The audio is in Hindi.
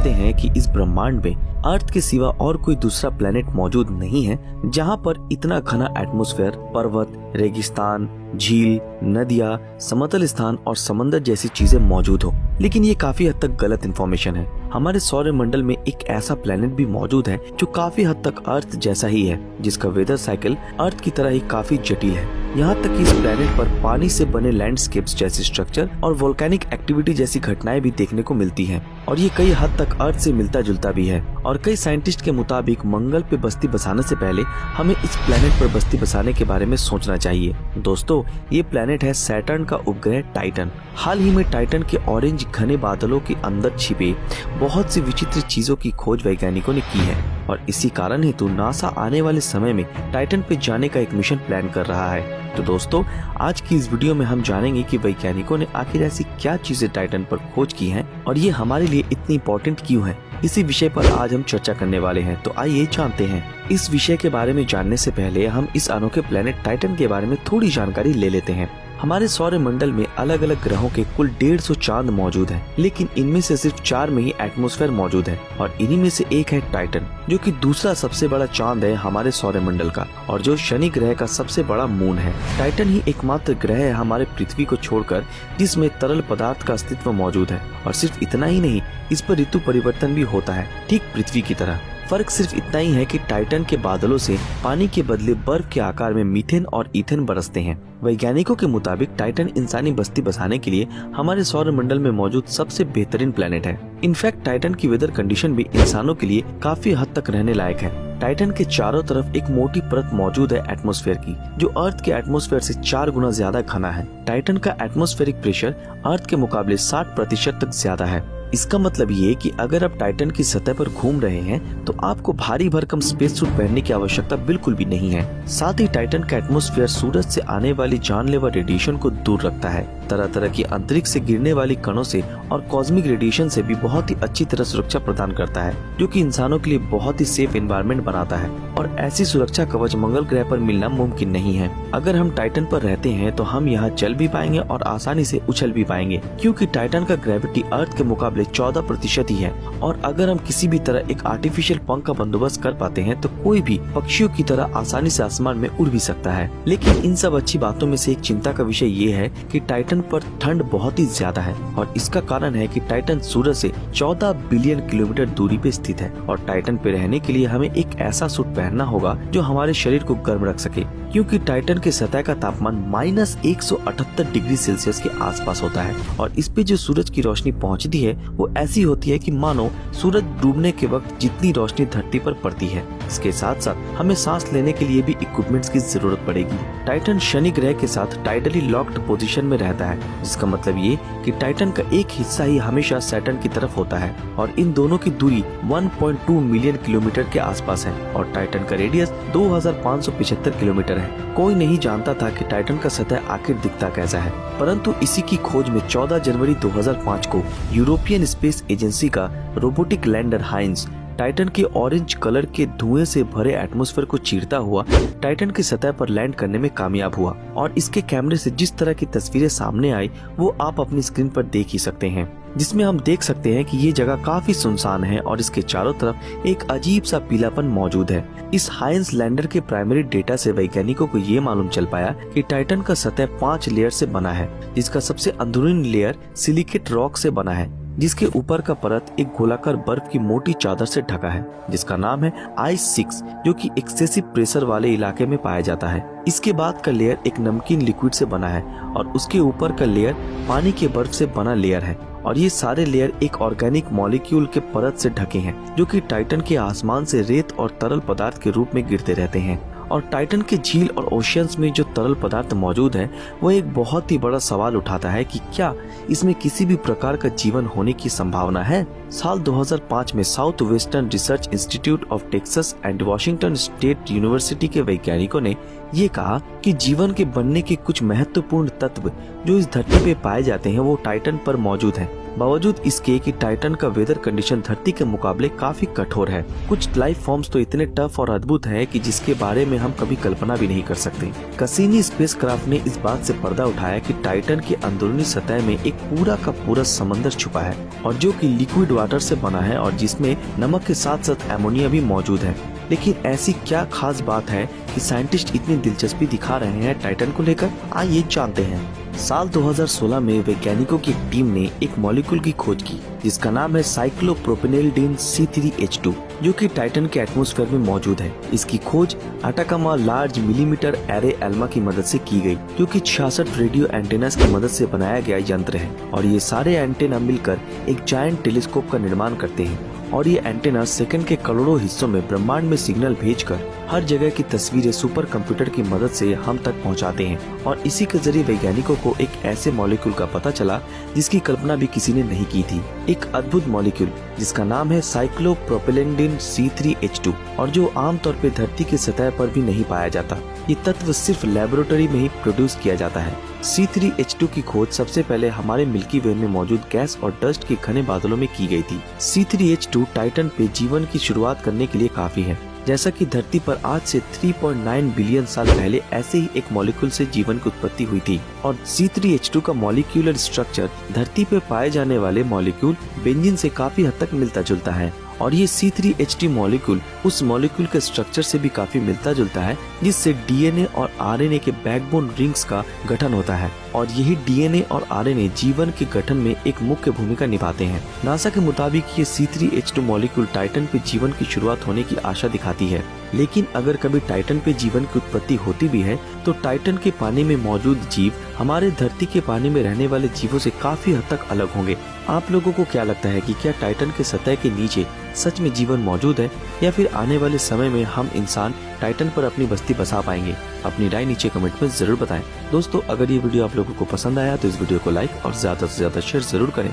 मानते हैं कि इस ब्रह्मांड में अर्थ के सिवा और कोई दूसरा प्लेनेट मौजूद नहीं है जहां पर इतना घना एटमॉस्फेयर, पर्वत, रेगिस्तान, झील, नदियाँ, समतल स्थान और समंदर जैसी चीजें मौजूद हो। लेकिन ये काफी हद तक गलत इन्फॉर्मेशन है। हमारे सौरमंडल में एक ऐसा प्लेनेट भी मौजूद है जो काफी हद तक अर्थ जैसा ही है, जिसका वेदर साइकिल अर्थ की तरह ही काफी जटिल है। यहाँ तक कि इस प्लेनेट पर पानी से बने लैंडस्केप्स जैसे स्ट्रक्चर और वोल्केनिक एक्टिविटी जैसी घटनाएं भी देखने को मिलती हैं, और ये कई हद तक अर्थ से मिलता जुलता भी है। और कई साइंटिस्ट के मुताबिक मंगल पे बस्ती बसाने से पहले हमें इस प्लेनेट पर बस्ती बसाने के बारे में सोचना चाहिए। दोस्तों, ये प्लेनेट है सैटर्न का उपग्रह टाइटन। हाल ही में टाइटन के ऑरेंज घने बादलों के अंदर छिपे बहुत सी विचित्र चीजों की खोज वैज्ञानिकों ने की है, और इसी कारण हेतु नासा आने वाले समय में टाइटन पे जाने का एक मिशन प्लान कर रहा है। तो दोस्तों, आज की इस वीडियो में हम जानेंगे कि वैज्ञानिकों ने आखिर ऐसी क्या चीजें टाइटन पर खोज की हैं और ये हमारे लिए इतनी इम्पोर्टेंट क्यों है। इसी विषय पर आज हम चर्चा करने वाले हैं, तो आइए जानते हैं। इस विषय के बारे में जानने से पहले हम इस अनोखे प्लेनेट टाइटन के बारे में थोड़ी जानकारी ले लेते हैं। हमारे सौरमंडल में अलग अलग ग्रहों के कुल 150 चांद मौजूद हैं, लेकिन इनमें से सिर्फ 4 में ही एटमॉस्फेयर मौजूद है, और इन्हीं में से एक है टाइटन, जो कि दूसरा सबसे बड़ा चांद है हमारे सौरमंडल का, और जो शनि ग्रह का सबसे बड़ा मून है। टाइटन ही एकमात्र ग्रह है हमारे पृथ्वी को छोड़कर जिसमें तरल पदार्थ का अस्तित्व मौजूद है। और सिर्फ इतना ही नहीं, इस पर ऋतु परिवर्तन भी होता है, ठीक पृथ्वी की तरह। फर्क सिर्फ इतना ही है कि टाइटन के बादलों से पानी के बदले बर्फ के आकार में मीथेन और ईथेन बरसते हैं। वैज्ञानिकों के मुताबिक टाइटन इंसानी बस्ती बसाने के लिए हमारे सौरमंडल में मौजूद सबसे बेहतरीन प्लेनेट है। इनफैक्ट टाइटन की वेदर कंडीशन भी इंसानों के लिए काफी हद तक रहने लायक है। टाइटन के चारों तरफ एक मोटी परत मौजूद है एटमॉस्फेयर की, जो अर्थ के एटमॉस्फेयर से 4 गुना ज्यादा घना है। टाइटन का एटमॉस्फेरिक प्रेशर अर्थ के मुकाबले 60% तक ज्यादा है। इसका मतलब ये कि अगर आप टाइटन की सतह पर घूम रहे हैं तो आपको भारी भरकम स्पेस सूट पहनने की आवश्यकता बिल्कुल भी नहीं है। साथ ही टाइटन का एटमॉस्फेयर सूरज से आने वाली जानलेवा रेडिएशन को दूर रखता है। तरह तरह की अंतरिक्ष से गिरने वाली कणों से और कॉस्मिक रेडिएशन से भी बहुत ही अच्छी तरह सुरक्षा प्रदान करता है, जो कि इंसानों के लिए बहुत ही सेफ एनवायरनमेंट बनाता है। और ऐसी सुरक्षा कवच मंगल ग्रह पर मिलना मुमकिन नहीं है। अगर हम टाइटन पर रहते हैं तो हम यहाँ चल भी पाएंगे और आसानी से उछल भी पाएंगे, क्योंकि टाइटन का ग्रेविटी अर्थ के मुकाबले 14% ही है। और अगर हम किसी भी तरह एक आर्टिफिशियल पंख का बंदोबस्त कर पाते हैं तो कोई भी पक्षियों की तरह आसानी से आसमान में उड़ भी सकता है। लेकिन इन सब अच्छी बातों में से एक चिंता का विषय ये है कि टाइटन पर ठंड बहुत ही ज्यादा है, और इसका कारण है कि टाइटन सूरज से 14 बिलियन किलोमीटर दूरी पे स्थित है। और टाइटन पे रहने के लिए हमें एक ऐसा सूट पहनना होगा जो हमारे शरीर को गर्म रख सके, क्योंकि टाइटन के सतह का तापमान -178 डिग्री सेल्सियस के आसपास होता है। और इस पे जो सूरज की रोशनी पहुंचती है वो ऐसी होती है कि मानो सूरज डूबने के वक्त जितनी रोशनी धरती पर पड़ती है। इसके साथ साथ हमें सांस लेने के लिए भी इक्विपमेंट्स की जरूरत पड़ेगी। टाइटन शनि ग्रह के साथ टाइडली लॉक्ड पोजीशन में रहता है, जिसका मतलब ये कि टाइटन का एक हिस्सा ही हमेशा सैटर्न की तरफ होता है, और इन दोनों की दूरी 1.2 मिलियन किलोमीटर के आसपास है, और टाइटन का रेडियस 2575 किलोमीटर है। कोई नहीं जानता था कि टाइटन का सतह आखिर दिखता कैसा है, परंतु इसी की खोज में 14 जनवरी 2005 को यूरोपियन स्पेस एजेंसी का रोबोटिक लैंडर हाइंस टाइटन के ऑरेंज कलर के धुएं से भरे एटमॉस्फेयर को चीरता हुआ टाइटन की सतह पर लैंड करने में कामयाब हुआ। और इसके कैमरे से जिस तरह की तस्वीरें सामने आई वो आप अपनी स्क्रीन पर देख ही सकते हैं, जिसमें हम देख सकते हैं कि ये जगह काफी सुनसान है और इसके चारों तरफ एक अजीब सा पीलापन मौजूद है। इस हाइंस लैंडर के प्राइमरी डेटा से वैज्ञानिकों को ये मालूम चल पाया कि टाइटन का सतह 5 लेयर से बना है, जिसका सबसे अंदरूनी लेयर सिलिकेट रॉक से बना है, जिसके ऊपर का परत एक गोलाकार बर्फ की मोटी चादर से ढका है, जिसका नाम है आइस 6, जो कि एक्सेसिव प्रेशर वाले इलाके में पाया जाता है। इसके बाद का लेयर एक नमकीन लिक्विड से बना है, और उसके ऊपर का लेयर पानी के बर्फ से बना लेयर है। और ये सारे लेयर एक ऑर्गेनिक मॉलिक्यूल के परत से ढके हैं, जो कि टाइटन के आसमान से रेत और तरल पदार्थ के रूप में गिरते रहते हैं। और टाइटन के झील और ओशियंस में जो तरल पदार्थ मौजूद है वो एक बहुत ही बड़ा सवाल उठाता है कि क्या इसमें किसी भी प्रकार का जीवन होने की संभावना है। साल 2005 में south western research institute of Texas and Washington state university के वैज्ञानिकों ने ये कहा कि जीवन के बनने के कुछ महत्वपूर्ण तत्व जो इस धरती पे पाए जाते हैं वो टाइटन पर मौजूद हैं। बावजूद इसके कि टाइटन का वेदर कंडीशन धरती के मुकाबले काफी कठोर है। कुछ लाइफ फॉर्म्स तो इतने टफ और अद्भुत हैं कि जिसके बारे में हम कभी कल्पना भी नहीं कर सकते। कैसिनी स्पेसक्राफ्ट ने इस बात से पर्दा उठाया कि टाइटन की अंदरूनी सतह में एक पूरा का पूरा समंदर छुपा है और जो कि लिक्विड वाटर से बना है और जिसमें नमक के साथ साथ एमोनिया भी मौजूद है। लेकिन ऐसी क्या खास बात है कि साइंटिस्ट इतनी दिलचस्पी दिखा रहे हैं टाइटन को लेकर? आइए जानते हैं। साल 2016 में वैज्ञानिकों की टीम ने एक मॉलिक्यूल की खोज की जिसका नाम है साइक्लोप्रोपेनेल्डीन C3H2, जो कि टाइटन के एटमॉस्फेयर में मौजूद है। इसकी खोज Atacama large millimetre array Elma की मदद से की गई, जो कि 66 रेडियो एंटेनास की मदद से बनाया गया यंत्र है और ये सारे एंटेना मिलकर एक जायंट टेलीस्कोप का निर्माण करते हैं और ये एंटेना सेकंड के करोड़ों हिस्सों में ब्रह्मांड में सिग्नल भेजकर हर जगह की तस्वीरें सुपर कंप्यूटर की मदद से हम तक पहुंचाते हैं और इसी के जरिए वैज्ञानिकों को एक ऐसे मॉलिक्यूल का पता चला जिसकी कल्पना भी किसी ने नहीं की थी। एक अद्भुत मॉलिक्यूल जिसका नाम है साइक्लोप्रोपेनेल्डीन C3H2 और जो आमतौर पे धरती की सतह पर भी नहीं पाया जाता। ये तत्व सिर्फ लेबोरेटरी में ही प्रोड्यूस किया जाता है। C3H2 की खोज सबसे पहले हमारे मिल्की वे में मौजूद गैस और डस्ट के घने बादलों में की गई थी। C3H2 टाइटन पे जीवन की शुरुआत करने के लिए काफी है। जैसा कि धरती पर आज से 3.9 बिलियन साल पहले ऐसे ही एक मॉलिक्यूल से जीवन की उत्पत्ति हुई थी और C3H2 का मॉलिक्यूलर स्ट्रक्चर धरती पे पाए जाने वाले मॉलिक्यूल बेंजीन से काफी हद तक मिलता जुलता है और ये C3H2 मॉलिक्यूल उस मॉलिक्यूल के स्ट्रक्चर से भी काफी मिलता जुलता है जिससे डीएनए और आरएनए के बैकबोन रिंग्स का गठन होता है और यही डीएनए और आरएनए जीवन के गठन में एक मुख्य भूमिका निभाते हैं। नासा के मुताबिक ये C3H2 मॉलिक्यूल टाइटन पे जीवन की शुरुआत होने की आशा दिखाती है। लेकिन अगर कभी टाइटन पे जीवन की उत्पत्ति होती भी है तो टाइटन के पानी में मौजूद जीव हमारे धरती के पानी में रहने वाले जीवों से काफी हद तक अलग होंगे। आप लोगों को क्या लगता है कि क्या टाइटन के सतह के नीचे सच में जीवन मौजूद है या फिर आने वाले समय में हम इंसान टाइटन पर अपनी बस्ती बसा पाएंगे? अपनी राय नीचे कमेंट में जरूर बताएं। दोस्तों, अगर ये वीडियो आप लोगों को पसंद आया तो इस वीडियो को लाइक और ज्यादा से ज्यादा शेयर जरूर करें।